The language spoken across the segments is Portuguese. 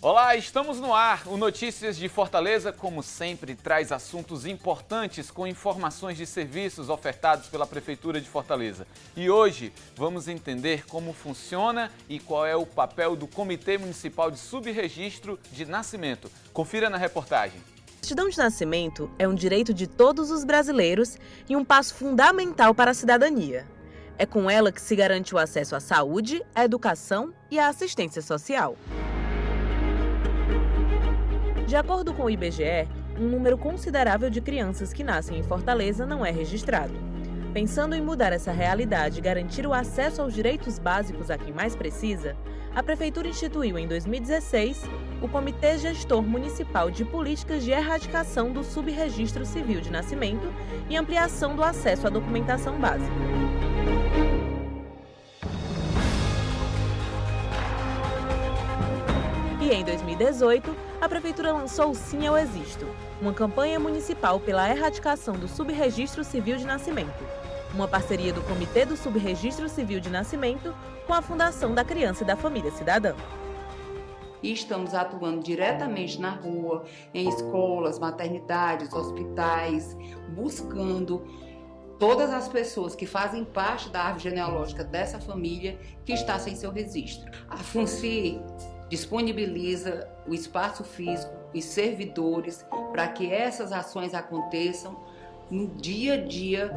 Olá, estamos no ar. O Notícias de Fortaleza, como sempre, traz assuntos importantes com informações de serviços ofertados pela Prefeitura de Fortaleza. E hoje vamos entender como funciona e qual é o papel do Comitê Municipal de Subregistro de Nascimento. Confira na reportagem. A certidão de nascimento é um direito de todos os brasileiros e um passo fundamental para a cidadania. É com ela que se garante o acesso à saúde, à educação e à assistência social. De acordo com o IBGE, um número considerável de crianças que nascem em Fortaleza não é registrado. Pensando em mudar essa realidade e garantir o acesso aos direitos básicos a quem mais precisa, a Prefeitura instituiu em 2016 o Comitê Gestor Municipal de Políticas de Erradicação do Subregistro Civil de Nascimento e ampliação do acesso à documentação básica. E em 2018, a Prefeitura lançou o Sim Eu Existo, uma campanha municipal pela erradicação do Subregistro Civil de Nascimento, uma parceria do Comitê do Subregistro Civil de Nascimento com a Fundação da Criança e da Família Cidadã. E estamos atuando diretamente na rua, em escolas, maternidades, hospitais, buscando todas as pessoas que fazem parte da árvore genealógica dessa família que está sem seu registro. A FUNCI disponibiliza o espaço físico e servidores para que essas ações aconteçam no dia a dia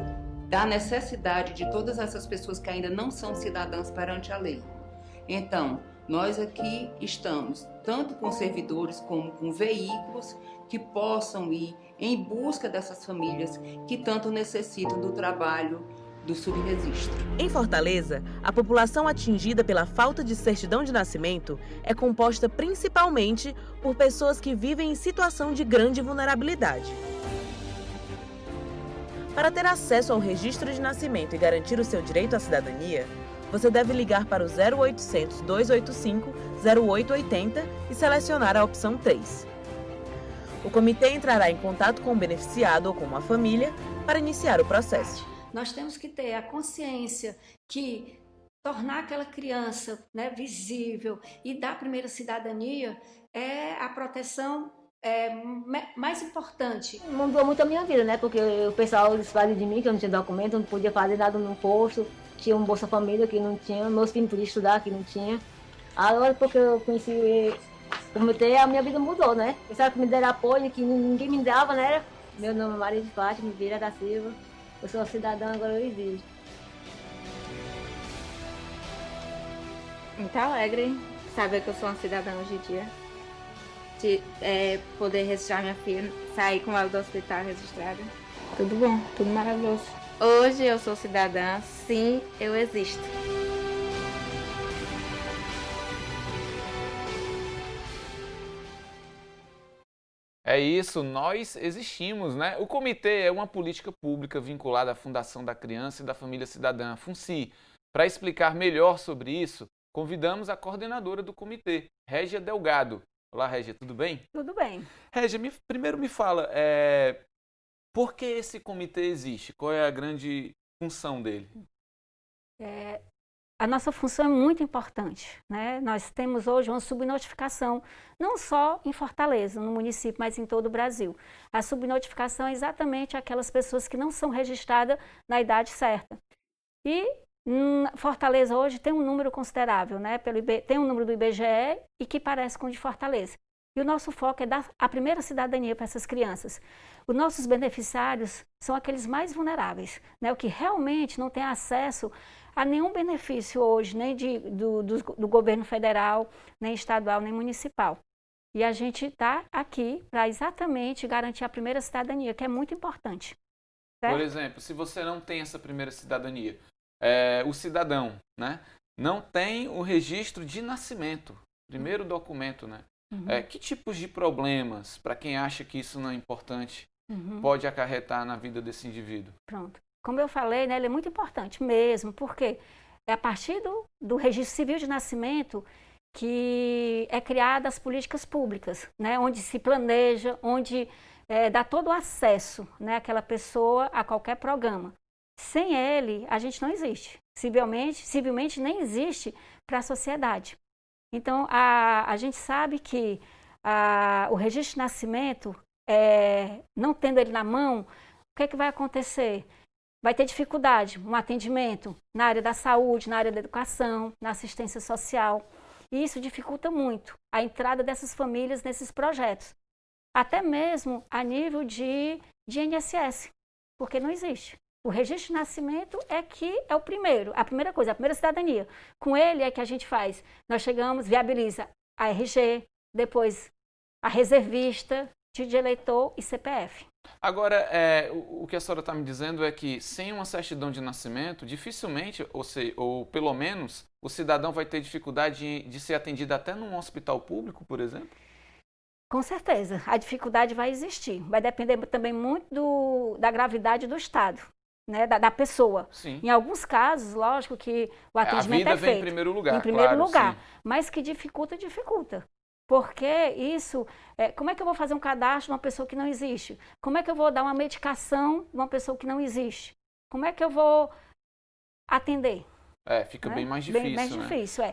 da necessidade de todas essas pessoas que ainda não são cidadãs perante a lei. Então, nós aqui estamos tanto com servidores como com veículos que possam ir em busca dessas famílias que tanto necessitam do trabalho do subregistro. Em Fortaleza, a população atingida pela falta de certidão de nascimento é composta principalmente por pessoas que vivem em situação de grande vulnerabilidade. Para ter acesso ao registro de nascimento e garantir o seu direito à cidadania, você deve ligar para o 0800 285 0880 e selecionar a opção 3. O comitê entrará em contato com o beneficiado ou com uma família para iniciar o processo. Nós temos que ter a consciência que tornar aquela criança, né, visível e dar a primeira cidadania é a proteção mais importante. Mudou muito a minha vida, né? Porque o pessoal fazia de mim que eu não tinha documento, não podia fazer nada no posto, tinha um Bolsa Família que não tinha, meus filhos podiam estudar que não tinha. Agora, porque eu conheci o comitê, a minha vida mudou, né? Pensaram que me deram apoio, que ninguém me dava, né? Meu nome é Maria de Fátima Vieira da Silva. Eu sou cidadã, agora eu exijo. Muito alegre saber que eu sou uma cidadã hoje em dia. De poder registrar minha filha, sair com ela do hospital registrada. Tudo bom, tudo maravilhoso. Hoje eu sou cidadã, sim, eu existo. É isso, nós existimos, né? O comitê é uma política pública vinculada à Fundação da Criança e da Família Cidadã, a FUNCI. Para explicar melhor sobre isso, convidamos a coordenadora do comitê, Régia Delgado. Olá, Régia, tudo bem? Tudo bem. Régia, primeiro me fala, por que esse comitê existe? Qual é a grande função dele? A nossa função é muito importante, né? Nós temos hoje uma subnotificação, não só em Fortaleza, no município, mas em todo o Brasil. A subnotificação é exatamente aquelas pessoas que não são registradas na idade certa. E Fortaleza hoje tem um número considerável, né? Tem um número do IBGE e que parece com o de Fortaleza. E o nosso foco é dar a primeira cidadania para essas crianças. Os nossos beneficiários são aqueles mais vulneráveis, né? O que realmente não tem acesso a nenhum benefício hoje, nem do governo federal, nem estadual, nem municipal. E a gente está aqui para exatamente garantir a primeira cidadania, que é muito importante. Certo? Por exemplo, se você não tem essa primeira cidadania, o cidadão, né, não tem o registro de nascimento, primeiro documento, né? Uhum. Que tipos de problemas, para quem acha que isso não é importante, pode acarretar na vida desse indivíduo? Pronto. Como eu falei, né, ele é muito importante mesmo, porque é a partir do registro civil de nascimento que é criada as políticas públicas, né, onde se planeja, onde dá todo o acesso, né, àquela pessoa a qualquer programa. Sem ele, a gente não existe. Civilmente nem existe para a sociedade. Então, a gente sabe que o registro de nascimento, não tendo ele na mão, o que é que vai acontecer? Vai ter dificuldade no atendimento na área da saúde, na área da educação, na assistência social. E isso dificulta muito a entrada dessas famílias nesses projetos. Até mesmo a nível de INSS, porque não existe. O registro de nascimento é o primeiro, a primeira coisa, a primeira cidadania. Com ele é que a gente faz. Nós chegamos, viabiliza a RG, depois a reservista, título de eleitor e CPF. Agora, o que a senhora está me dizendo é que sem uma certidão de nascimento, dificilmente, ou pelo menos, o cidadão vai ter dificuldade de ser atendido até num hospital público, por exemplo? Com certeza, a dificuldade vai existir. Vai depender também muito da gravidade do estado, né, da pessoa. Sim. Em alguns casos, lógico que o atendimento a vida é feito. vem em primeiro lugar, em primeiro claro, lugar. sim. Mas que dificulta. Porque isso, como é que eu vou fazer um cadastro de uma pessoa que não existe? Como é que eu vou dar uma medicação de uma pessoa que não existe? Como é que eu vou atender? Fica né? bem mais difícil, Bem mais né? difícil,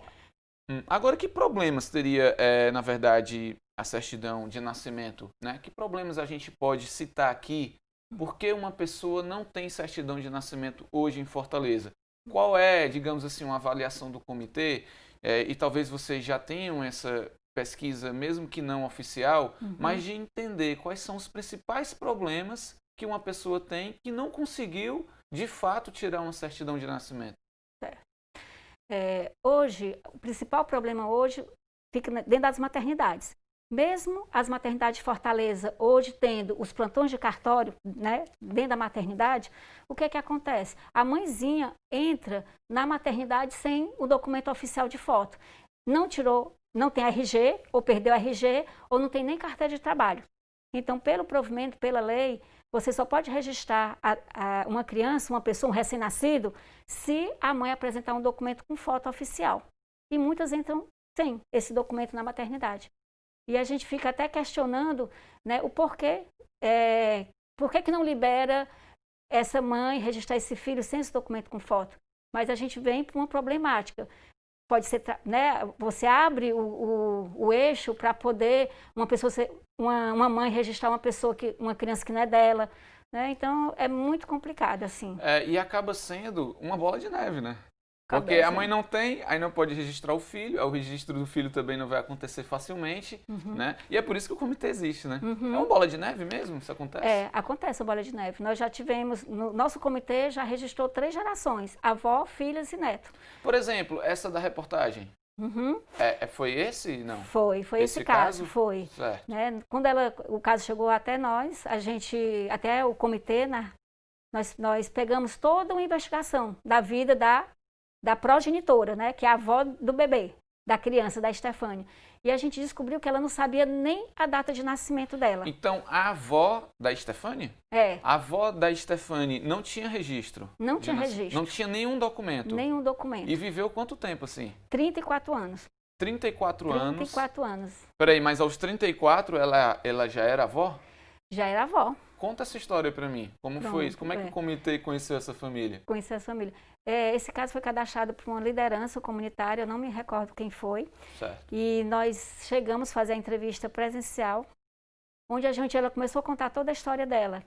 Agora, que problemas teria, na verdade, a certidão de nascimento, né? Que problemas a gente pode citar aqui? Por que uma pessoa não tem certidão de nascimento hoje em Fortaleza? Qual é, digamos assim, uma avaliação do comitê? E talvez vocês já tenham essa pesquisa, mesmo que não oficial, mas de entender quais são os principais problemas que uma pessoa tem que não conseguiu, de fato, tirar uma certidão de nascimento. Hoje, o principal problema hoje fica dentro das maternidades. Mesmo as maternidades de Fortaleza, hoje tendo os plantões de cartório, né, dentro da maternidade, o que é que acontece? A mãezinha entra na maternidade sem o documento oficial de foto. Não tem RG, ou perdeu RG, ou não tem nem carteira de trabalho. Então, pelo provimento, pela lei, você só pode registrar uma criança, uma pessoa, um recém-nascido, se a mãe apresentar um documento com foto oficial. E muitas entram sem esse documento na maternidade. E a gente fica até questionando, né, o porquê, por que não libera essa mãe registrar esse filho sem esse documento com foto. Mas a gente vem para uma problemática. Pode ser, né, você abre o eixo para poder uma mãe registrar uma criança que não é dela, né? Então é muito complicado assim. E acaba sendo uma bola de neve, né? Porque a mãe não tem, aí não pode registrar o filho, o registro do filho também não vai acontecer facilmente, né? E é por isso que o comitê existe, né? É uma bola de neve mesmo, isso acontece? Acontece a bola de neve. Nós já tivemos, nosso comitê já registrou 3 gerações, avó, filhas e neto. Por exemplo, essa da reportagem, foi esse, não? Foi esse caso, foi. Certo. Né? Quando o caso chegou até nós, até o comitê, nós pegamos toda uma investigação da vida da progenitora, né, que é a avó do bebê, da criança, da Estefânia. E a gente descobriu que ela não sabia nem a data de nascimento dela. Então, a avó da Estefânia? A avó da Estefânia não tinha registro? Não tinha registro. Não tinha nenhum documento? Nenhum documento. E viveu quanto tempo assim? 34 anos. 34 anos? 34 anos. Peraí, mas aos 34 ela já era avó? Já era avó. Conta essa história pra mim. Como foi isso? Como é que o comitê conheceu essa família? Conheceu essa família. Esse caso foi cadastrado por uma liderança comunitária, eu não me recordo quem foi. Certo. E nós chegamos a fazer a entrevista presencial, onde ela começou a contar toda a história dela.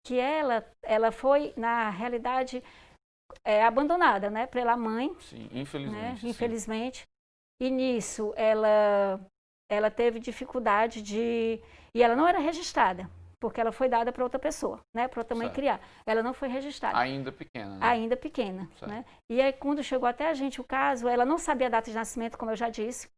Que ela foi, na realidade, abandonada, né, pela mãe. Sim, infelizmente. Né, sim. infelizmente. E nisso, ela teve dificuldade e ela não era registrada, porque ela foi dada para outra pessoa, né, para outra mãe criar. Ela não foi registrada. Ainda pequena, né? Ainda pequena, né? E aí, quando chegou até a gente o caso, ela não sabia a data de nascimento, como eu já disse.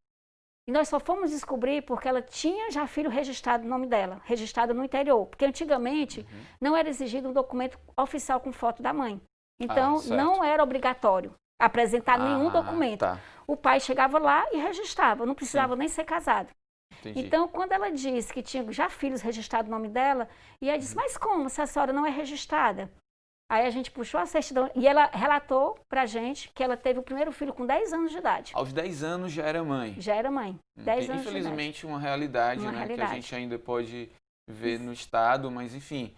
E nós só fomos descobrir porque ela tinha já filho registrado no nome dela, registrado no interior. Porque antigamente não era exigido um documento oficial com foto da mãe. Então, não era obrigatório apresentar nenhum documento. Tá. O pai chegava lá e registrava, não precisava nem ser casado. Entendi. Então, quando ela disse que tinha já filhos registrados no nome dela, e ela disse, mas como se a senhora não é registrada? Aí a gente puxou a certidão e ela relatou pra gente que ela teve o primeiro filho com 10 anos de idade. Aos 10 anos já era mãe? Já era mãe, 10 anos de idade. Infelizmente uma realidade, que a gente ainda pode ver no estado, mas enfim.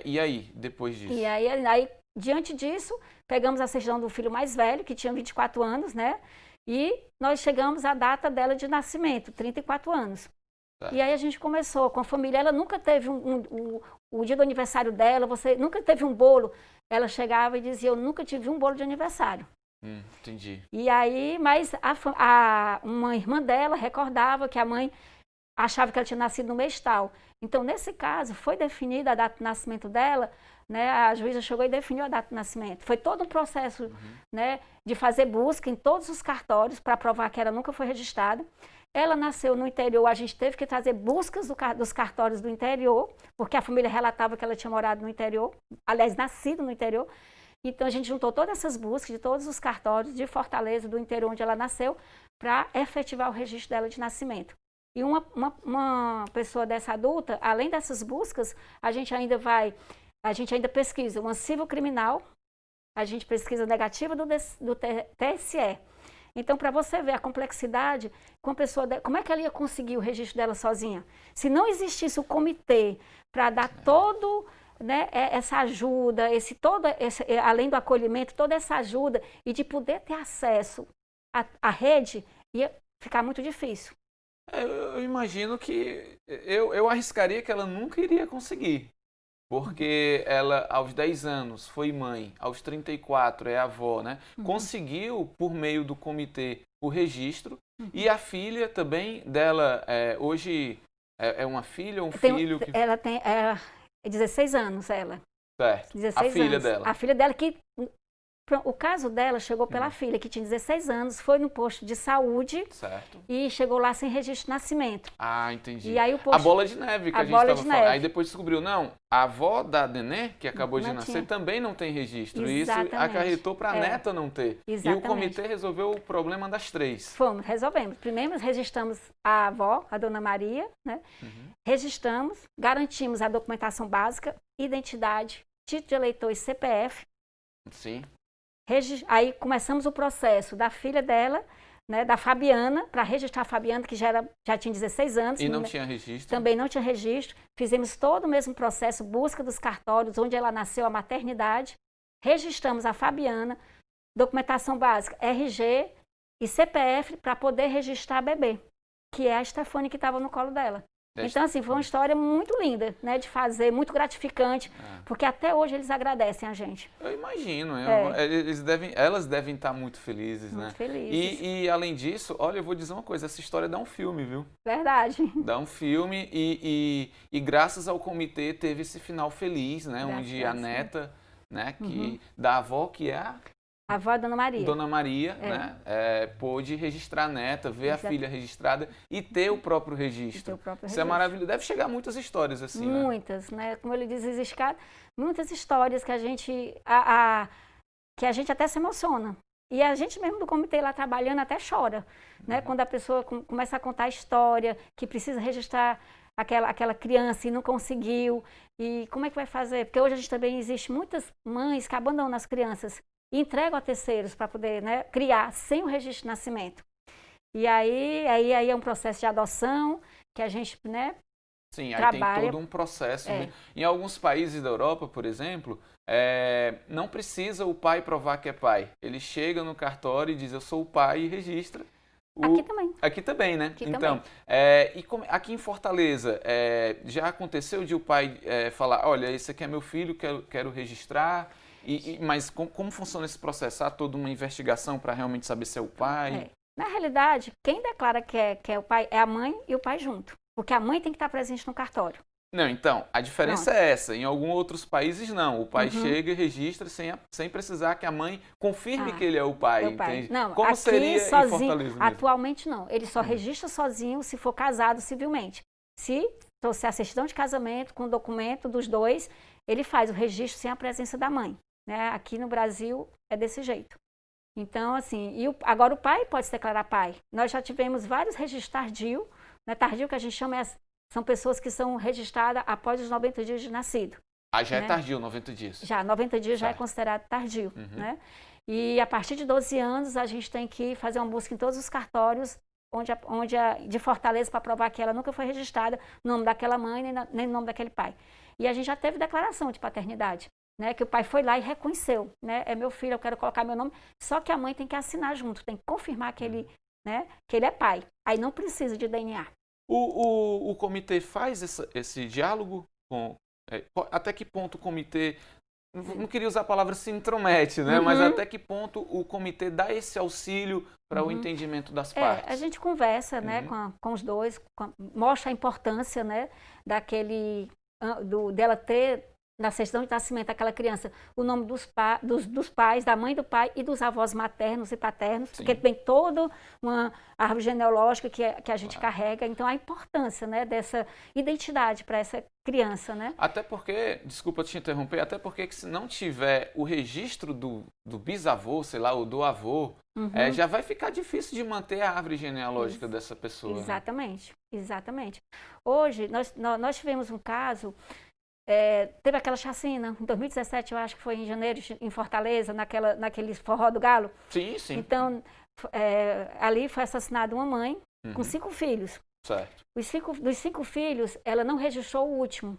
E aí, depois disso? E aí, diante disso, pegamos a certidão do filho mais velho, que tinha 24 anos, né? E nós chegamos à data dela de nascimento, 34 anos. E aí a gente começou com a família. Ela nunca teve o dia do aniversário dela, você nunca teve um bolo. Ela chegava e dizia, eu nunca tive um bolo de aniversário. Entendi. E aí, mas uma irmã dela recordava que a mãe achava que ela tinha nascido no mês tal. Então, nesse caso, foi definida a data de nascimento dela, né? A juíza chegou e definiu a data de nascimento. Foi todo um processo, né, de fazer busca em todos os cartórios para provar que ela nunca foi registrada. Ela nasceu no interior, a gente teve que trazer buscas dos cartórios do interior, porque a família relatava que ela tinha morado no interior, aliás, nascido no interior. Então, a gente juntou todas essas buscas de todos os cartórios de Fortaleza, do interior onde ela nasceu, para efetivar o registro dela de nascimento. E uma pessoa dessa adulta, além dessas buscas, a gente ainda pesquisa uma civil criminal, a gente pesquisa negativa do TSE. Então, para você ver a complexidade, como é que ela ia conseguir o registro dela sozinha? Se não existisse o comitê para dar todo, né, essa ajuda, além do acolhimento, toda essa ajuda e de poder ter acesso à rede, ia ficar muito difícil. Eu imagino que eu arriscaria que ela nunca iria conseguir. Porque ela, aos 10 anos, foi mãe, aos 34 é avó, né? Conseguiu, por meio do comitê, o registro. E a filha também dela, hoje, é uma filha ou filho? Ela tem 16 anos, ela. Certo, 16 a filha anos. dela. A filha dela que... O caso dela chegou pela filha, que tinha 16 anos, foi no posto de saúde. Certo. E chegou lá sem registro de nascimento. Ah, entendi. E aí a bola de neve que a gente estava falando. Aí depois descobriu, não, a avó da Nenê, que acabou de nascer, também não tem registro. Exatamente. E isso acarretou para a neta não ter. Exatamente. E o comitê resolveu o problema das 3. Resolvemos. Primeiro registramos a avó, a dona Maria, né? Registramos, garantimos a documentação básica, identidade, título de eleitor e CPF. Sim. Aí começamos o processo da filha dela, né, da Fabiana, para registrar a Fabiana, que já tinha 16 anos. E não tinha registro? Também não tinha registro. Fizemos todo o mesmo processo, busca dos cartórios, onde ela nasceu, a maternidade. Registramos a Fabiana, documentação básica, RG e CPF, para poder registrar a bebê, que é a Stefane que estava no colo dela. Então, assim, foi uma história muito linda, né, de fazer, muito gratificante, porque até hoje eles agradecem a gente. Eu imagino, elas devem estar muito felizes, muito, né? Felizes. E além disso, olha, eu vou dizer uma coisa, essa história dá um filme, viu? Verdade. Dá um filme e graças ao comitê teve esse final feliz, né? Onde a neta, né, da avó, que é a avó Dona Maria. Dona Maria, né? Pôde registrar a neta, ver a filha registrada e ter o próprio registro. Isso é maravilhoso. Deve chegar muitas histórias assim, muitas, né? Como ele diz, existem muitas histórias que a gente até se emociona. E a gente mesmo do comitê lá trabalhando até chora, né? Quando a pessoa começa a contar a história, que precisa registrar aquela criança e não conseguiu. E como é que vai fazer? Porque hoje também existe muitas mães que abandonam as crianças e entregam a terceiros para poder, né, criar sem o registro de nascimento. E aí é um processo de adoção que a gente, né, sim, trabalha. Aí tem todo um processo. Em alguns países da Europa, por exemplo, não precisa o pai provar que é pai. Ele chega no cartório e diz, eu sou o pai e registra. Aqui também. Aqui também, né? Aqui então, aqui em Fortaleza, já aconteceu de o pai falar, olha, esse aqui é meu filho, quero registrar... Mas como funciona esse processo? Há toda uma investigação para realmente saber se é o pai? Na realidade, quem declara que é o pai é a mãe e o pai junto. Porque a mãe tem que estar presente no cartório. Não, então, a diferença é essa. Em alguns outros países, não. O pai chega e registra sem precisar que a mãe confirme que ele é o pai. Entende? Não, como aqui, seria sozinho, em Fortaleza mesmo? Atualmente, não. Ele só registra sozinho se for casado civilmente. Se trouxer a certidão de casamento com o documento dos dois, ele faz o registro sem a presença da mãe. Né? Aqui no Brasil é desse jeito. Então, assim, agora o pai pode se declarar pai. Nós já tivemos vários registros tardio, né? Tardio que a gente chama são pessoas que são registradas após os 90 dias de nascido. Já é tardio, 90 dias. Já, 90 dias já é considerado tardio. Né? E a partir de 12 anos a gente tem que fazer uma busca em todos os cartórios de Fortaleza para provar que ela nunca foi registrada no nome daquela mãe nem no nome daquele pai. E a gente já teve declaração de paternidade. né, que o pai foi lá e reconheceu, né, é meu filho, eu quero colocar meu nome, só que a mãe tem que assinar junto, tem que confirmar que ele, né, que ele é pai. Aí não precisa de DNA. O comitê faz esse diálogo com... até que ponto o comitê... Não queria usar a palavra se intromete, né? Mas até que ponto o comitê dá esse auxílio para o entendimento das partes? A gente conversa, né, com os dois, mostra a importância, né, dela ter na certidão de nascimento daquela criança o nome dos pais, da mãe do pai e dos avós maternos e paternos, porque tem toda uma árvore genealógica que a gente carrega, então a importância, né, dessa identidade para essa criança, né? Até porque, desculpa te interromper, até porque se não tiver o registro do bisavô, sei lá, ou do avô, já vai ficar difícil de manter a árvore genealógica dessa pessoa. Exatamente, né? Exatamente. Hoje, nós tivemos um caso, teve aquela chacina, em 2017, eu acho que foi em janeiro, em Fortaleza, naquele forró do galo. Sim, sim. Então, ali foi assassinada uma mãe com 5 filhos. Certo. Dos 5 filhos, ela não registrou o último.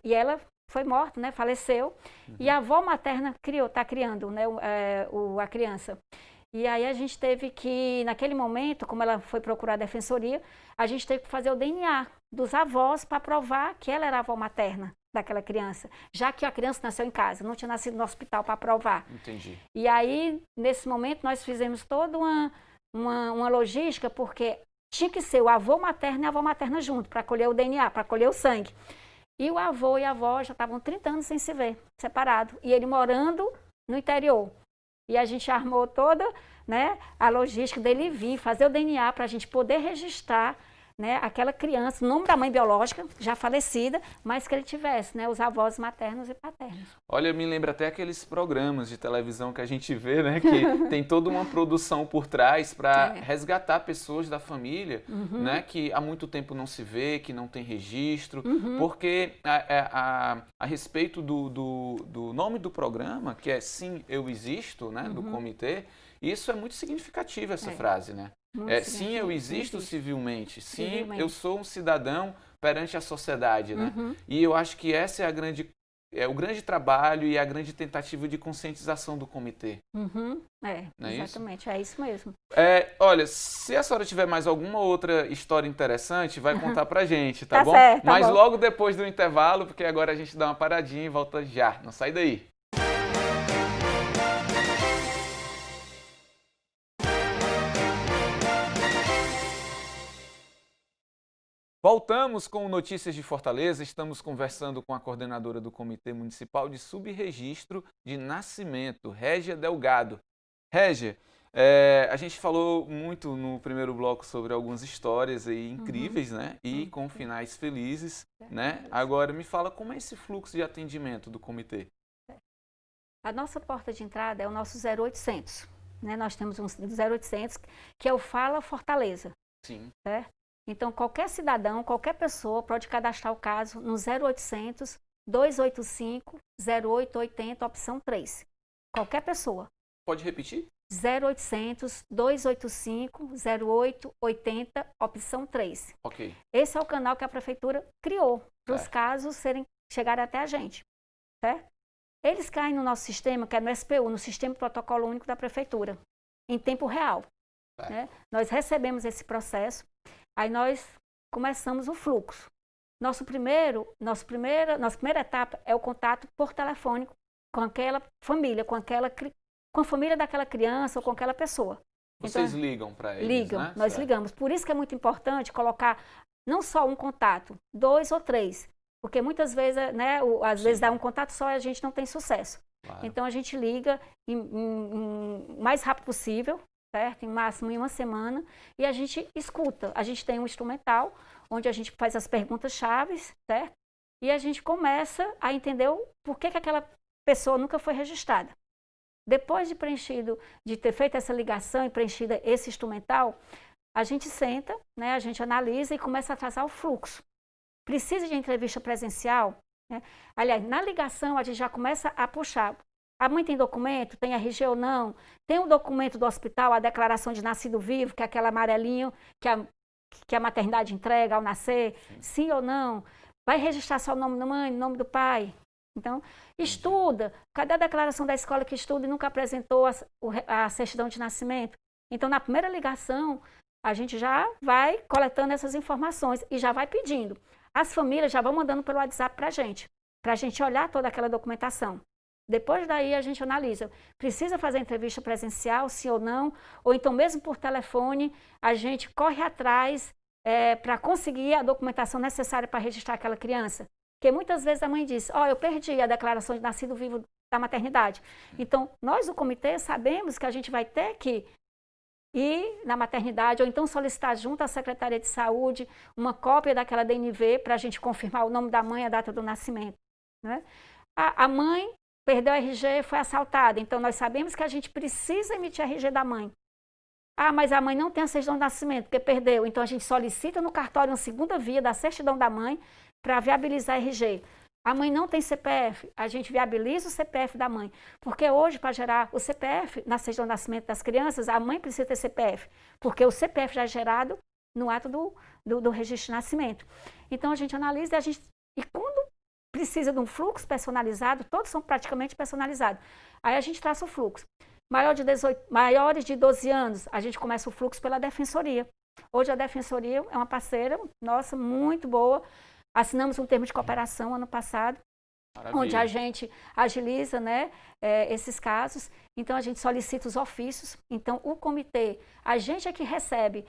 E ela foi morta, né? Faleceu. E a avó materna está criando, né? A criança. E aí a gente teve que, naquele momento, como ela foi procurar a defensoria, a gente teve que fazer o DNA dos avós para provar que ela era a avó materna daquela criança, já que a criança nasceu em casa, não tinha nascido no hospital para provar. Entendi. E aí, nesse momento, nós fizemos toda uma logística, porque tinha que ser o avô materno e a avó materna junto, para colher o DNA, para colher o sangue. E o avô e a avó já estavam 30 anos sem se ver, separado. E ele morando no interior. E a gente armou toda, né, a logística dele vir, fazer o DNA para a gente poder registrar, né, aquela criança, o nome da mãe biológica, já falecida, mas que ele tivesse, né, os avós maternos e paternos. Olha, me lembra até aqueles programas de televisão que a gente vê, né, que tem toda uma produção por trás para resgatar pessoas da família, né, que há muito tempo não se vê, que não tem registro, porque a respeito do nome do programa, que é Sim, Eu Existo, né, do comitê, isso é muito significativo, essa frase, né? Sim, eu existo civilmente. Sim, eu sou um cidadão perante a sociedade, né? E eu acho que essa é o grande trabalho e a grande tentativa de conscientização do comitê. Não é exatamente, é isso mesmo. Olha, se a senhora tiver mais alguma outra história interessante, vai contar pra gente, tá bom? Certo, tá Mas bom. logo depois do intervalo, porque agora a gente dá uma paradinha e volta já. Não sai daí. Voltamos com o Notícias de Fortaleza. Estamos conversando com a coordenadora do Comitê Municipal de Subregistro de Nascimento, Régia Delgado. Régia, a gente falou muito no primeiro bloco sobre algumas histórias aí incríveis, né? E com finais felizes, né? Agora me fala como é esse fluxo de atendimento do comitê. A nossa porta de entrada é o nosso 0800, né? Nós temos um 0800 que é o Fala Fortaleza. Sim. Certo? Então, qualquer cidadão, qualquer pessoa pode cadastrar o caso no 0800 285 0880, opção 3. Qualquer pessoa. Pode repetir? 0800 285 0880, opção 3. Ok. Esse é o canal que a prefeitura criou para os casos chegarem até a gente. Certo? Eles caem no nosso sistema, que é no SPU, no Sistema Protocolo Único da Prefeitura, em tempo real. Né? Nós recebemos esse processo. Aí nós começamos o fluxo. Nossa primeira etapa é o contato por telefone com aquela família, com a família daquela criança ou com aquela pessoa. Vocês ligam para eles, ligam, né? Nós ligamos. Por isso que é muito importante colocar não só um contato, 2 ou 3. Porque muitas vezes, né, às vezes dá um contato só e a gente não tem sucesso. Claro. Então a gente liga o mais rápido possível, certo? Em máximo em uma semana, e a gente escuta. A gente tem um instrumental, onde a gente faz as perguntas-chave, certo? E a gente começa a entender por que aquela pessoa nunca foi registrada. Depois de ter feito essa ligação e preenchido esse instrumental, a gente senta, né? A gente analisa e começa a traçar o fluxo. Precisa de entrevista presencial, né? Aliás, na ligação a gente já começa a puxar. A mãe tem documento? Tem RG ou não? Tem o documento do hospital, a declaração de nascido vivo, que é aquele amarelinho que a maternidade entrega ao nascer? Sim ou não? Vai registrar só o nome da mãe, o nome do pai? Então, estuda. Cadê a declaração da escola que estuda e nunca apresentou a certidão de nascimento? Então, na primeira ligação, a gente já vai coletando essas informações e já vai pedindo. As famílias já vão mandando pelo WhatsApp para a gente olhar toda aquela documentação. Depois daí a gente analisa, precisa fazer entrevista presencial, sim ou não, ou então mesmo por telefone, a gente corre atrás para conseguir a documentação necessária para registrar aquela criança. Porque muitas vezes a mãe diz, eu perdi a declaração de nascido vivo da maternidade. Então, nós do comitê sabemos que a gente vai ter que ir na maternidade, ou então solicitar junto à Secretaria de Saúde uma cópia daquela DNV para a gente confirmar o nome da mãe e a data do nascimento. Né? A mãe perdeu o RG, foi assaltada, então nós sabemos que a gente precisa emitir RG da mãe. Mas a mãe não tem a certidão de nascimento, porque perdeu, então a gente solicita no cartório uma segunda via da certidão da mãe para viabilizar RG. A mãe não tem CPF, a gente viabiliza o CPF da mãe, porque hoje, para gerar o CPF na certidão de nascimento das crianças, a mãe precisa ter CPF, porque o CPF já é gerado no ato do registro de nascimento. Então, a gente analisa e quando precisa de um fluxo personalizado, todos são praticamente personalizados, aí a gente traça o fluxo. Maiores de 12 anos, a gente começa o fluxo pela Defensoria. Hoje a Defensoria é uma parceira, nossa, muito boa. Assinamos um termo de cooperação ano passado, Maravilha. Onde a gente agiliza, né, esses casos. Então, a gente solicita os ofícios. Então, o comitê, a gente é que recebe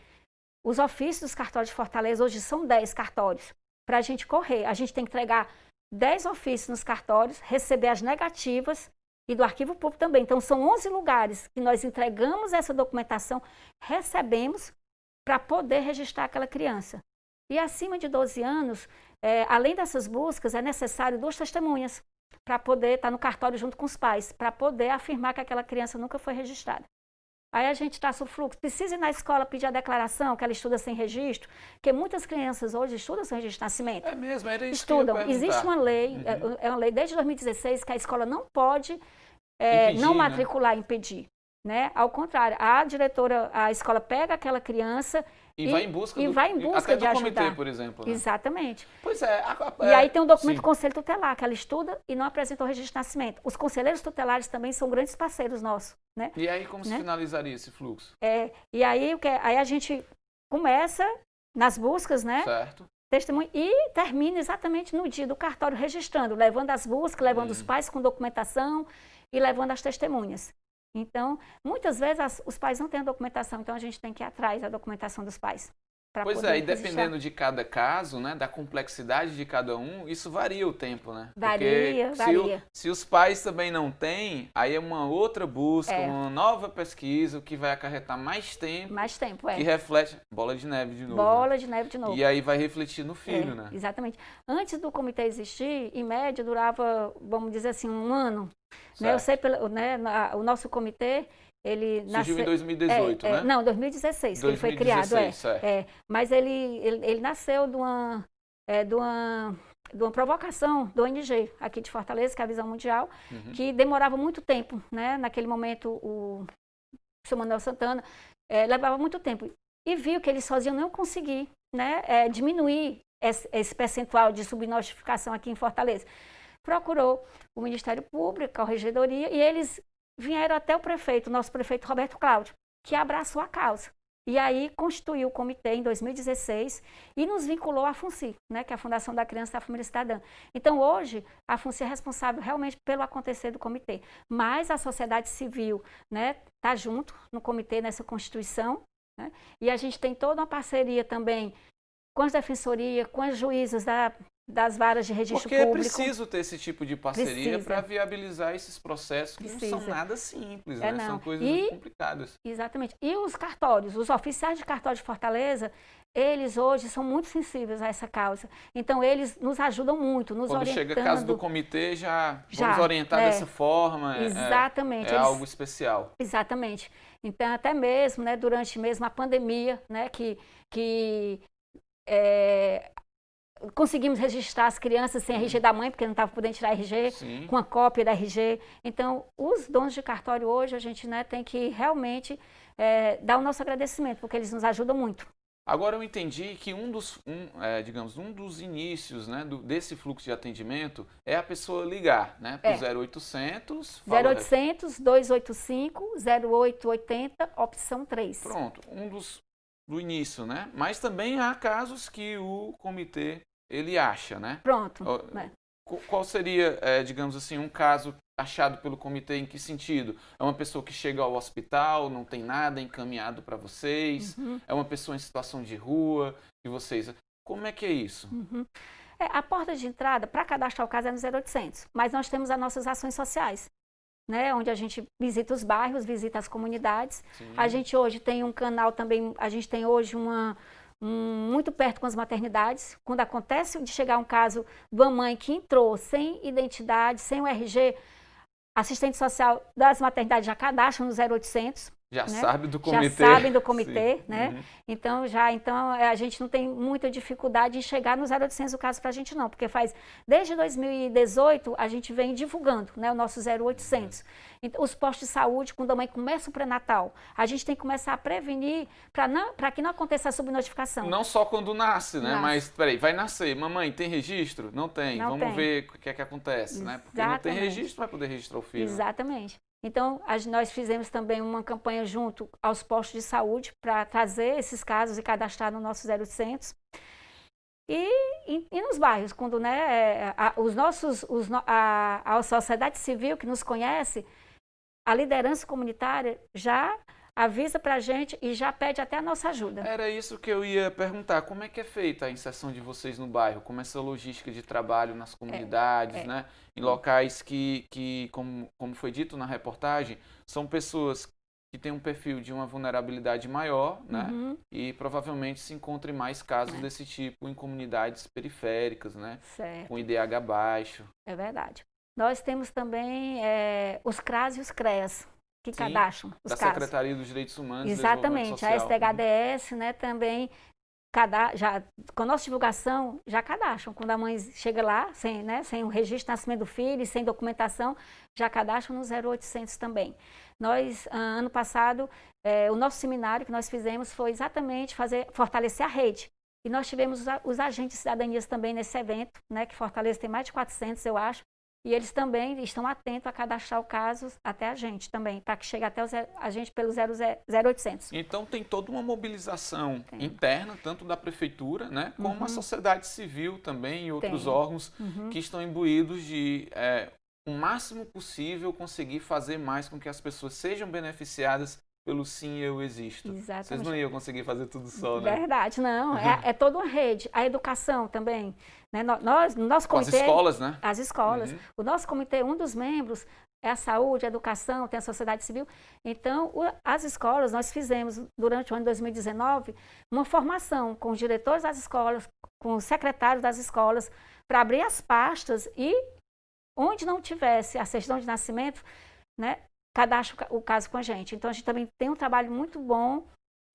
os ofícios dos cartórios de Fortaleza. Hoje são 10 cartórios para a gente correr. A gente tem que entregar 10 ofícios nos cartórios, receber as negativas e do arquivo público também. Então, são 11 lugares que nós entregamos essa documentação, recebemos para poder registrar aquela criança. E acima de 12 anos, além dessas buscas, é necessário 2 testemunhas para poder estar no cartório junto com os pais, para poder afirmar que aquela criança nunca foi registrada. Aí a gente traça o fluxo. Precisa ir na escola pedir a declaração, que ela estuda sem registro, porque muitas crianças hoje estudam sem registro de nascimento. É mesmo, era isso estudam. Que eu ia perguntar. Existe uma lei, é uma lei desde 2016, que a escola não pode impedir, não matricular, impedir. Né? Ao contrário, a escola pega aquela criança e vai em busca até do comitê, por exemplo. Né? Exatamente. Pois é. E aí tem um documento do Conselho Tutelar, que ela estuda e não apresentou o registro de nascimento. Os conselheiros tutelares também são grandes parceiros nossos. Né? E aí como se finalizaria esse fluxo? E aí, aí a gente começa nas buscas, né? Certo. Testemunho, e termina exatamente no dia do cartório registrando, levando as buscas, levando os pais com documentação e levando as testemunhas. Então, muitas vezes os pais não têm a documentação, então a gente tem que ir atrás da documentação dos pais. Pois é, e dependendo de cada caso, né, da complexidade de cada um, isso varia o tempo, né? Varia. Se os pais também não têm, aí é uma outra busca, uma nova pesquisa, o que vai acarretar mais tempo. Mais tempo, Que reflete, bola de neve de novo. Bola de neve de novo. E aí vai refletir no filho, né? Exatamente. Antes do comitê existir, em média, durava, vamos dizer assim, 1 ano. Né? Eu sei, o nosso comitê, ele surgiu em 2018, né? Não, 2016, que ele foi criado. Mas ele nasceu de uma provocação do ONG aqui de Fortaleza, que é a Visão Mundial, que demorava muito tempo. Né? Naquele momento, o Sr. Manuel Santana levava muito tempo. E viu que eles sozinhos não conseguiam, né, diminuir esse percentual de subnotificação aqui em Fortaleza. Procurou o Ministério Público, a Regedoria, e eles vieram até o prefeito, nosso prefeito Roberto Cláudio, que abraçou a causa. E aí constituiu o comitê em 2016 e nos vinculou à FUNCI, né, que é a Fundação da Criança e da Família Cidadã. Então, hoje, a FUNCI é responsável realmente pelo acontecer do comitê. Mas a sociedade civil, né, está junto no comitê, nessa constituição. Né, e a gente tem toda uma parceria também com as defensorias, com as juízas das varas de registro público. Porque é preciso ter esse tipo de parceria para viabilizar esses processos que não são nada simples, né? São coisas muito complicadas. Exatamente. E os cartórios, os oficiais de cartório de Fortaleza, eles hoje são muito sensíveis a essa causa. Então, eles nos ajudam muito, nos orientando. Quando chega caso do comitê, já vamos orientar dessa forma. Exatamente. É algo especial. Exatamente. Então, até mesmo, né, durante mesmo a pandemia, né, conseguimos registrar as crianças sem RG da mãe, porque não estava podendo tirar RG, com a cópia da RG. Então, os donos de cartório hoje, a gente, né, tem que realmente dar o nosso agradecimento, porque eles nos ajudam muito. Agora eu entendi que digamos, um dos inícios, né, desse fluxo de atendimento é a pessoa ligar, né, para o 0800... 0800 285 0880, opção 3. Pronto, do início, né? Mas também há casos que o comitê, ele acha, né? Pronto. Qual seria, digamos assim, um caso achado pelo comitê em que sentido? É uma pessoa que chega ao hospital, não tem nada encaminhado para vocês? É uma pessoa em situação de rua, que vocês... Como é que é isso? A porta de entrada para cadastrar o caso é no 0800, mas nós temos as nossas ações sociais, né, onde a gente visita os bairros, visita as comunidades. Sim. A gente hoje tem um canal também, a gente tem hoje muito perto com as maternidades. Quando acontece de chegar um caso de uma mãe que entrou sem identidade, sem o RG, assistente social das maternidades já cadastram no 0800. Já né? sabe do comitê. Já sabem do comitê, Sim. né? Então a gente não tem muita dificuldade em chegar no 0800 o caso para a gente não, porque desde 2018 a gente vem divulgando, né, o nosso 0800. Então, os postos de saúde, quando a mãe começa o pré-natal, a gente tem que começar a prevenir para que não aconteça a subnotificação. Não só quando nasce, né? Mas, peraí, vai nascer. Mamãe, tem registro? Não tem. Vamos ver o que é que acontece, né? Porque não tem registro, vai poder registrar o filho. Exatamente. Então, nós fizemos também uma campanha junto aos postos de saúde para trazer esses casos e cadastrar no nosso 0800. E nos bairros, quando, né, a sociedade civil que nos conhece, a liderança comunitária já avisa para a gente e já pede até a nossa ajuda. Era isso que eu ia perguntar. Como é que é feita a inserção de vocês no bairro? Como é essa logística de trabalho nas comunidades, né? Em locais que como foi dito na reportagem, são pessoas que têm um perfil de uma vulnerabilidade maior, né? E provavelmente se encontrem mais casos desse tipo em comunidades periféricas, né? Certo. Com IDH baixo. É verdade. Nós temos também os CRAS e os CREAS, que cadastram os casos. Da Secretaria dos Direitos Humanos. Exatamente, a STHDS, né, também, com a nossa divulgação, já cadastram. Quando a mãe chega lá, sem o registro de nascimento do filho, sem documentação, já cadastram no 0800 também. Nós, ano passado, o nosso seminário que nós fizemos foi exatamente fortalecer a rede. E nós tivemos os agentes de cidadanias também nesse evento, né, que Fortaleza tem mais de 400, eu acho. E eles também estão atentos a cadastrar o caso até a gente também, para que chegue até a gente pelo 0800. Então tem toda uma mobilização interna, tanto da prefeitura, né, como a sociedade civil também e outros órgãos que estão imbuídos de o máximo possível conseguir fazer mais com que as pessoas sejam beneficiadas pelo Sim, Eu Existo. Exatamente. Vocês não iam conseguir fazer tudo só, né? Verdade, não. É toda uma rede. A educação também. Né? Nós, no nosso comitê... Com as escolas, né? As escolas. O nosso comitê, um dos membros é a saúde, a educação, tem a sociedade civil. Então, as escolas, nós fizemos, durante o ano de 2019, uma formação com os diretores das escolas, com os secretários das escolas, para abrir as pastas e, onde não tivesse a certidão de nascimento, né, cadastra o caso com a gente. Então, a gente também tem um trabalho muito bom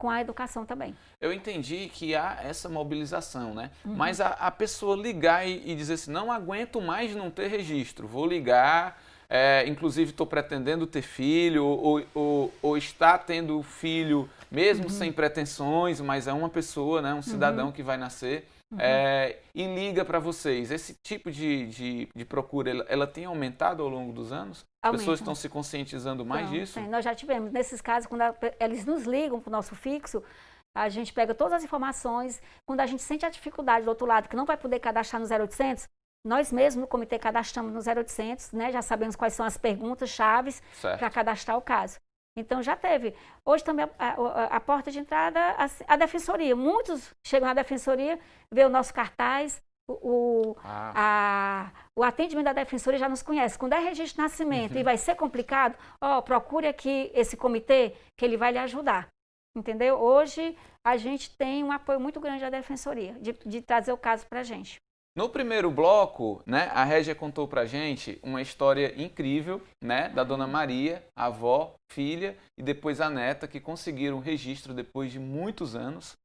com a educação também. Eu entendi que há essa mobilização, né? Mas a pessoa ligar e dizer assim, não aguento mais não ter registro, vou ligar, inclusive estou pretendendo ter filho, ou está tendo filho mesmo sem pretensões, mas é uma pessoa, né, um cidadão que vai nascer, e liga para vocês. Esse tipo de procura, ela tem aumentado ao longo dos anos? As pessoas estão se conscientizando mais disso? Sim, nós já tivemos. Nesses casos, quando eles nos ligam para o nosso fixo, a gente pega todas as informações. Quando a gente sente a dificuldade do outro lado, que não vai poder cadastrar no 0800, nós mesmos no comitê cadastramos no 0800, né? Já sabemos quais são as perguntas chaves para cadastrar o caso. Então, já teve. Hoje também a porta de entrada, a defensoria. Muitos chegam na defensoria, vê o nosso cartaz, o atendimento da defensoria já nos conhece. Quando é registro de nascimento e vai ser complicado, procure aqui esse comitê que ele vai lhe ajudar. Entendeu? Hoje a gente tem um apoio muito grande da defensoria, de trazer o caso para a gente. No primeiro bloco, né, a Régia contou pra gente uma história incrível, né, da Dona Maria, avó, filha e depois a neta, que conseguiram o registro depois de muitos anos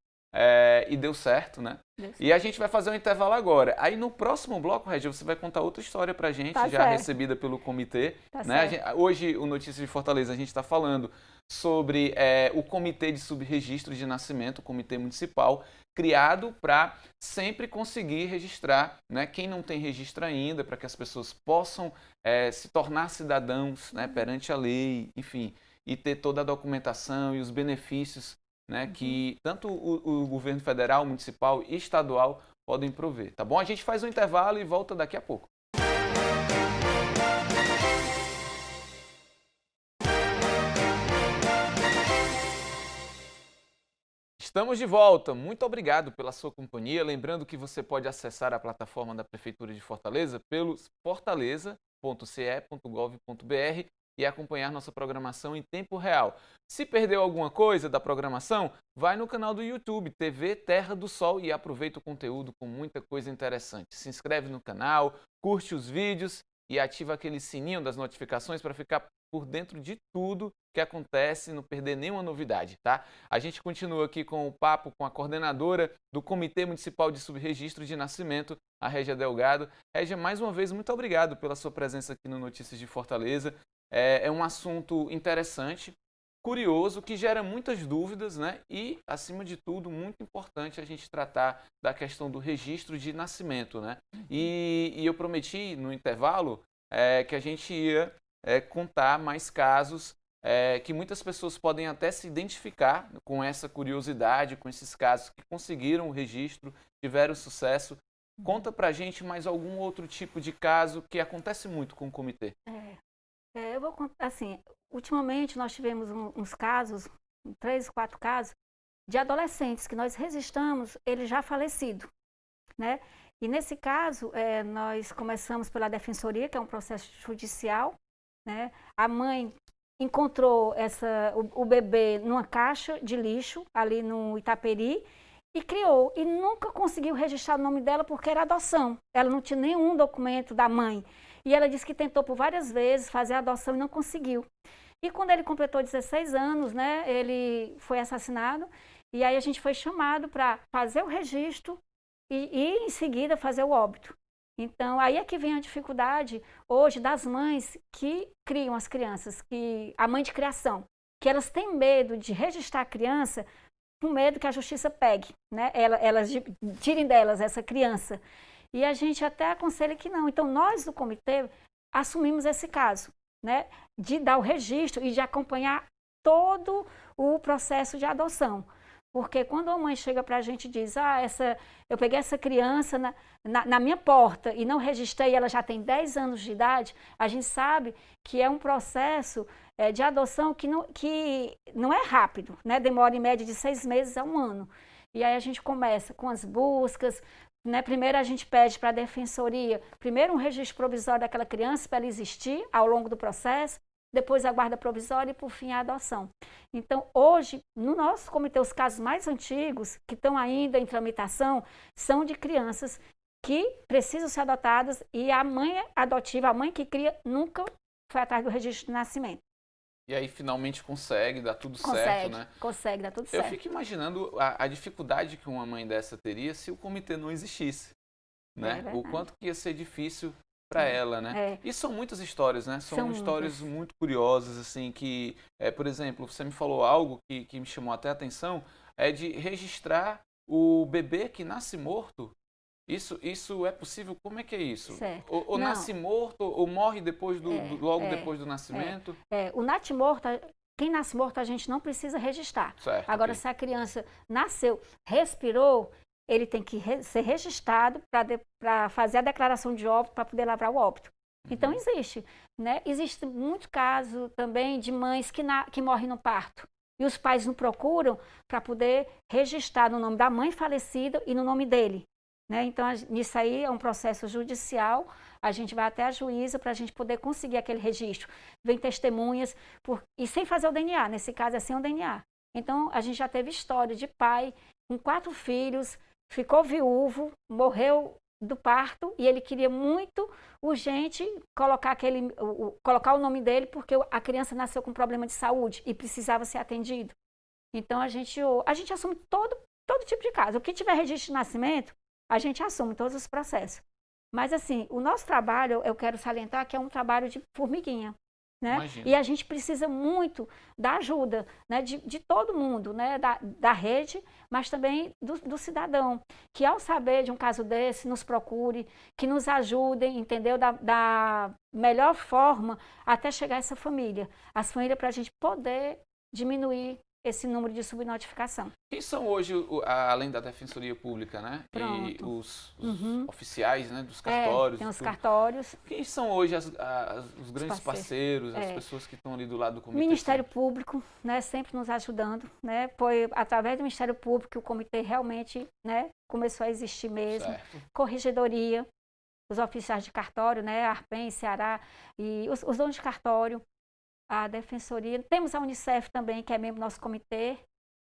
e deu certo, né? E a gente vai fazer um intervalo agora. Aí no próximo bloco, Régia, você vai contar outra história pra gente, já recebida pelo comitê. Né? Hoje, o Notícias de Fortaleza, a gente está falando sobre o Comitê de Subregistro de Nascimento, o Comitê Municipal, criado para sempre conseguir registrar, né, quem não tem registro ainda, para que as pessoas possam se tornar cidadãos, né, perante a lei, enfim, e ter toda a documentação e os benefícios, né, que tanto o governo federal, municipal e estadual podem prover, tá bom? A gente faz um intervalo e volta daqui a pouco. Estamos de volta. Muito obrigado pela sua companhia. Lembrando que você pode acessar a plataforma da Prefeitura de Fortaleza pelo fortaleza.ce.gov.br e acompanhar nossa programação em tempo real. Se perdeu alguma coisa da programação, vai no canal do YouTube, TV Terra do Sol, e aproveita o conteúdo com muita coisa interessante. Se inscreve no canal, curte os vídeos e ativa aquele sininho das notificações para ficar por dentro de tudo que acontece, não perder nenhuma novidade, tá? A gente continua aqui com o papo com a coordenadora do Comitê Municipal de Subregistro de Nascimento, a Régia Delgado. Régia, mais uma vez, muito obrigado pela sua presença aqui no Notícias de Fortaleza. É um assunto interessante, curioso, que gera muitas dúvidas, né? E, acima de tudo, muito importante a gente tratar da questão do registro de nascimento, né? E eu prometi no intervalo que a gente ia contar mais casos que muitas pessoas podem até se identificar com essa curiosidade, com esses casos que conseguiram o registro, tiveram sucesso. Conta pra gente mais algum outro tipo de caso que acontece muito com o comitê. Eu vou contar, assim, ultimamente nós tivemos uns casos, 3, 4 casos, de adolescentes que nós registramos, ele já falecido, né? E nesse caso, nós começamos pela defensoria, que é um processo judicial, né? A mãe encontrou o bebê numa caixa de lixo, ali no Itaperi, e criou. E nunca conseguiu registrar o nome dela porque era adoção. Ela não tinha nenhum documento da mãe. E ela disse que tentou por várias vezes fazer a adoção e não conseguiu. E quando ele completou 16 anos, né, ele foi assassinado. E aí a gente foi chamado para fazer o registro e em seguida fazer o óbito. Então, aí é que vem a dificuldade hoje das mães que criam as crianças, a mãe de criação, que elas têm medo de registrar a criança com medo que a justiça pegue, né? Elas tirem delas essa criança. E a gente até aconselha que não. Então, nós do comitê assumimos esse caso, né? De dar o registro e de acompanhar todo o processo de adoção. Porque quando a mãe chega para a gente e diz, eu peguei essa criança na minha porta e não registrei, ela já tem 10 anos de idade, a gente sabe que é um processo de adoção que não é rápido, né? Demora em média de 6 meses a 1 ano. E aí a gente começa com as buscas, né? Primeiro a gente pede para a defensoria, primeiro um registro provisório daquela criança para ela existir ao longo do processo, depois a guarda provisória e, por fim, a adoção. Então, hoje, no nosso comitê, os casos mais antigos, que estão ainda em tramitação, são de crianças que precisam ser adotadas e a mãe adotiva, a mãe que cria, nunca foi atrás do registro de nascimento. E aí, finalmente, consegue dar tudo certo, né? Consegue dar tudo certo. Eu fico imaginando a dificuldade que uma mãe dessa teria se o comitê não existisse, né? O quanto que ia ser difícil para ela, né? E são muitas histórias, né? São histórias muito curiosas, assim, que, por exemplo, você me falou algo que me chamou até a atenção, de registrar o bebê que nasce morto. Isso é possível? Como é que é isso? Ou nasce morto, ou morre depois logo depois do nascimento? O quem nasce morto a gente não precisa registrar. Certo, agora, se a criança nasceu, respirou, ele tem que ser registrado para fazer a declaração de óbito, para poder lavrar o óbito. Então, existe, né? Existe muito caso também de mães que morrem no parto. E os pais não procuram para poder registrar no nome da mãe falecida e no nome dele, né? Então, isso aí é um processo judicial. A gente vai até a juíza para a gente poder conseguir aquele registro. Vem testemunhas, e sem fazer o DNA. Nesse caso, é sem o DNA. Então, a gente já teve história de pai com 4 filhos, ficou viúvo, morreu do parto e ele queria muito urgente colocar o nome dele porque a criança nasceu com problema de saúde e precisava ser atendido. Então a gente assume todo tipo de caso. O que tiver registro de nascimento, a gente assume todos os processos. Mas assim, o nosso trabalho, eu quero salientar que é um trabalho de formiguinha. né? Imagino. E a gente precisa muito da ajuda, né, de todo mundo, né, da rede, mas também do cidadão, que ao saber de um caso desse, nos procure, que nos ajudem, entendeu? Da melhor forma até chegar a essa família. As famílias para a gente poder diminuir esse número de subnotificação. Quem são hoje, além da Defensoria Pública, né? E Pronto. os oficiais, né? Dos cartórios. Tem os tudo. cartórios. Quem são hoje os grandes parceiros, as pessoas que estão ali do lado do comitê? Ministério Público, né? Sempre nos ajudando, né? Foi através do Ministério Público que o comitê realmente, né? Começou a existir mesmo. Certo. Corregedoria, os oficiais de cartório, né? Arpen, Ceará, e os donos de cartório, a Defensoria. Temos a Unicef também, que é membro do nosso comitê,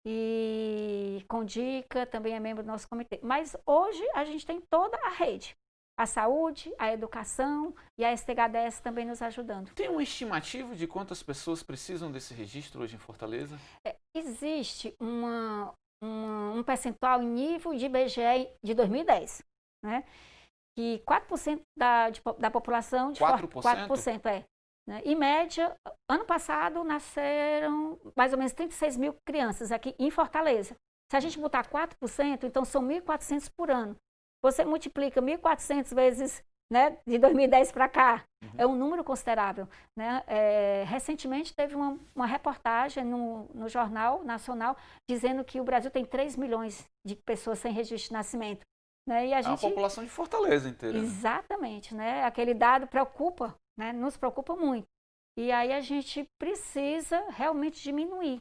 e Condica também é membro do nosso comitê. Mas hoje a gente tem toda a rede. A saúde, a educação e a STHDS também nos ajudando. Tem um estimativo de quantas pessoas precisam desse registro hoje em Fortaleza? Existe um percentual em nível de IBGE de 2010, né? Que 4% da população... 4% né? Em média, ano passado nasceram mais ou menos 36 mil crianças aqui em Fortaleza. Se a gente botar 4%, então são 1.400 por ano. Você multiplica 1.400 vezes, né, de 2010 para cá, é um número considerável, né? Recentemente teve uma reportagem no Jornal Nacional dizendo que o Brasil tem 3 milhões de pessoas sem registro de nascimento. Né? E a gente... a população de Fortaleza inteira. Exatamente, né? Aquele dado preocupa, né? Nos preocupa muito. E aí a gente precisa realmente diminuir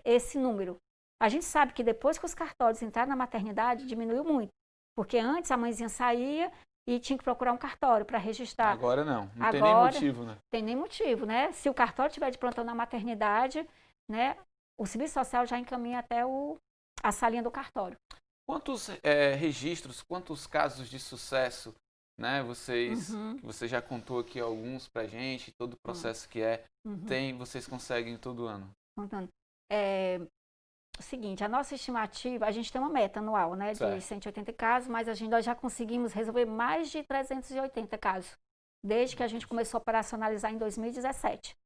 esse número. A gente sabe que depois que os cartórios entraram na maternidade, diminuiu muito. Porque antes a mãezinha saía e tinha que procurar um cartório para registrar. Agora não, não tem nem motivo, né? Tem nem motivo, né? Se o cartório estiver de plantão na maternidade, né, o Serviço Social já encaminha até a salinha do cartório. Quantos registros, quantos casos de sucesso, né, você já contou aqui alguns pra gente, todo o processo que vocês conseguem todo ano? Contando. O seguinte, a nossa estimativa, a gente tem uma meta anual, né, de 180 casos, mas nós já conseguimos resolver mais de 380 casos, desde que a gente começou a operacionalizar em 2017.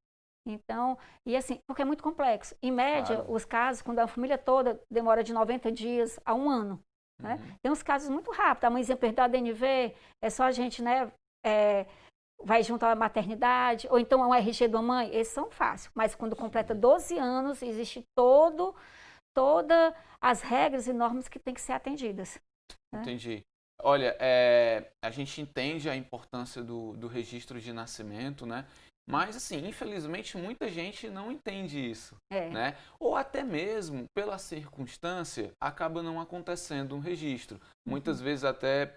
Então, e assim, porque é muito complexo. Em média, os casos, quando a família toda demora de 90 dias a 1 ano. Né? Tem uns casos muito rápidos. A mãezinha perdeu a DNV, é só a gente, né, vai junto à maternidade, ou então a um RG da mãe, esses são fáceis. Mas quando completa 12 anos, existe todas as regras e normas que têm que ser atendidas. Né? Entendi. Olha, a gente entende a importância do registro de nascimento, né? Mas, assim, infelizmente, muita gente não entende isso, né? Ou até mesmo, pela circunstância, acaba não acontecendo um registro. Muitas vezes até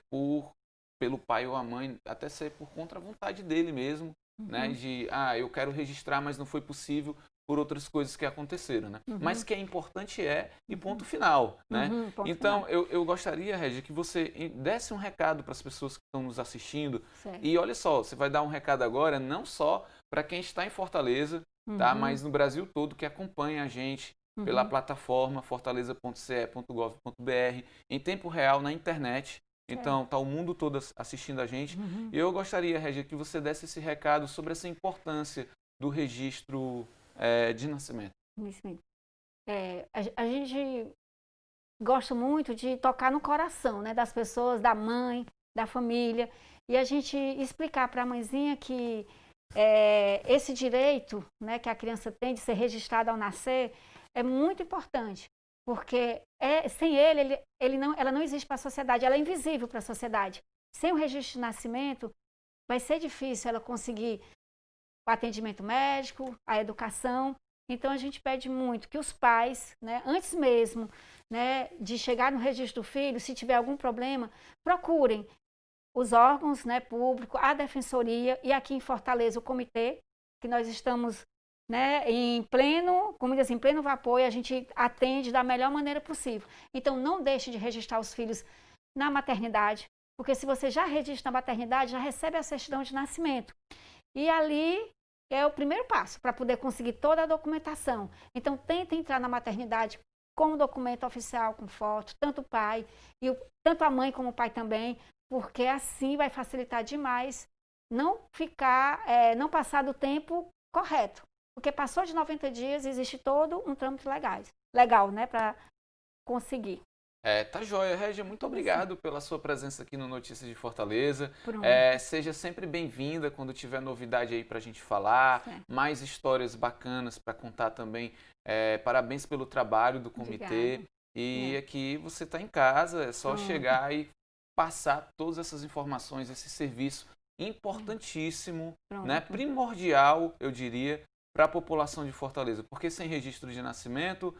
pelo pai ou a mãe, até ser por contra a vontade dele mesmo, né? De, eu quero registrar, mas não foi possível por outras coisas que aconteceram, né? Mas que é importante e ponto final, né? Então, eu gostaria, Régia, que você desse um recado para as pessoas que estão nos assistindo. Certo. E olha só, você vai dar um recado agora, não só para quem está em Fortaleza, tá? Mas no Brasil todo que acompanha a gente pela plataforma fortaleza.ce.gov.br, em tempo real, na internet. Então, tá o mundo todo assistindo a gente. E eu gostaria, Régia, que você desse esse recado sobre essa importância do registro de nascimento. A gente gosta muito de tocar no coração, né, das pessoas, da mãe, da família, e a gente explicar para a mãezinha que esse direito, né, que a criança tem de ser registrada ao nascer é muito importante, porque sem ela não existe para a sociedade, ela é invisível para a sociedade. Sem o registro de nascimento, vai ser difícil ela conseguir o atendimento médico, a educação. Então, a gente pede muito que os pais, né, antes mesmo, né, de chegar no registro do filho, se tiver algum problema, procurem os órgãos, né, públicos, a Defensoria e aqui em Fortaleza o comitê, que nós estamos, né, em pleno vapor e a gente atende da melhor maneira possível. Então, não deixe de registrar os filhos na maternidade, porque se você já registra na maternidade, já recebe a certidão de nascimento. E ali é o primeiro passo para poder conseguir toda a documentação. Então, tenta entrar na maternidade com o documento oficial, com foto, tanto o pai, tanto a mãe como o pai também, porque assim vai facilitar demais não passar do tempo correto. Porque passou de 90 dias, existe todo um trâmite legal, né, para conseguir. Tá joia. Régia, muito obrigado pela sua presença aqui no Notícias de Fortaleza. Pronto. Seja sempre bem-vinda quando tiver novidade aí pra gente falar, Certo. mais histórias bacanas para contar também. Parabéns pelo trabalho do comitê. Obrigada. E aqui você está em casa, é só Pronto. chegar e passar todas essas informações, esse serviço importantíssimo, Pronto. né, primordial, eu diria, para a população de Fortaleza. Porque sem registro de nascimento,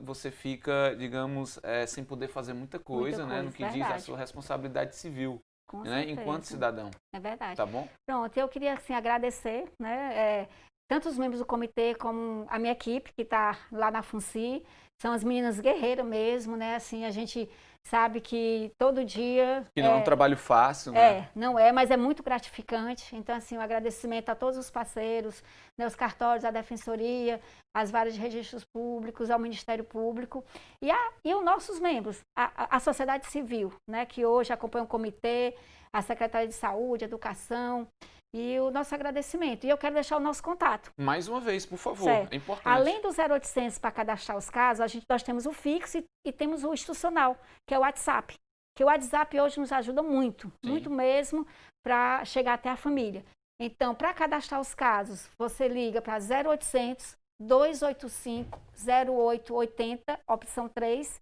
você fica, digamos, sem poder fazer muita coisa, né, no que diz a verdade. sua responsabilidade civil, Com né, certeza. enquanto cidadão. É verdade. Tá bom? Pronto, eu queria assim, agradecer, né, tanto os membros do comitê como a minha equipe que está lá na FUNCI. São as meninas guerreiras mesmo, né? Assim, a gente sabe que todo dia... Que não é um trabalho fácil, né? Não é, mas é muito gratificante. Então, assim, um agradecimento a todos os parceiros, né, os cartórios, a Defensoria, as varas de registros públicos, ao Ministério Público e os nossos membros, a sociedade civil, né, que hoje acompanha o comitê, a Secretaria de Saúde, Educação, e o nosso agradecimento. E eu quero deixar o nosso contato. Mais uma vez, por favor, Certo. é importante. Além do 0800 para cadastrar os casos, nós temos o fixo e temos o institucional, que é o WhatsApp. Que o WhatsApp hoje nos ajuda muito, muito mesmo, para chegar até a família. Então, para cadastrar os casos, você liga para 0800 285 0880, opção 3,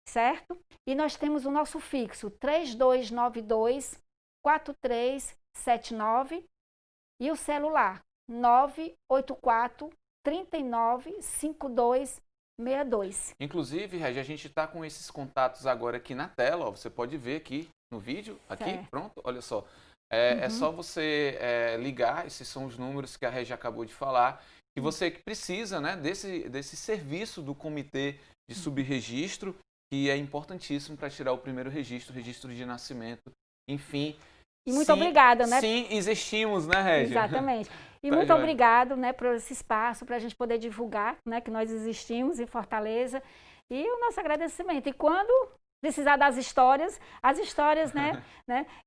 certo? E nós temos o nosso fixo, 3292 4379, e o celular 984 39 5262. Inclusive, Régia, a gente está com esses contatos agora aqui na tela, ó, você pode ver aqui no vídeo, aqui, Certo. pronto, olha só. É só você ligar, esses são os números que a Régia acabou de falar, e você que precisa, né, desse serviço do Comitê de Subregistro, que é importantíssimo para tirar o primeiro registro de nascimento, enfim. E muito obrigada, né? Sim, existimos, né, Régia? Exatamente. E Tá muito joia. obrigado, né, por esse espaço, para a gente poder divulgar, né, que nós existimos em Fortaleza. E o nosso agradecimento. E quando precisar das histórias, né,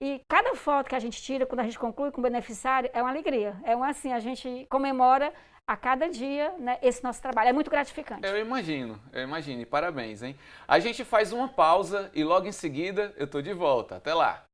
e cada foto que a gente tira, quando a gente conclui com o beneficiário, é uma alegria. Assim, a gente comemora a cada dia, né, esse nosso trabalho. É muito gratificante. Eu imagino. E parabéns, hein? A gente faz uma pausa e logo em seguida eu tô de volta. Até lá.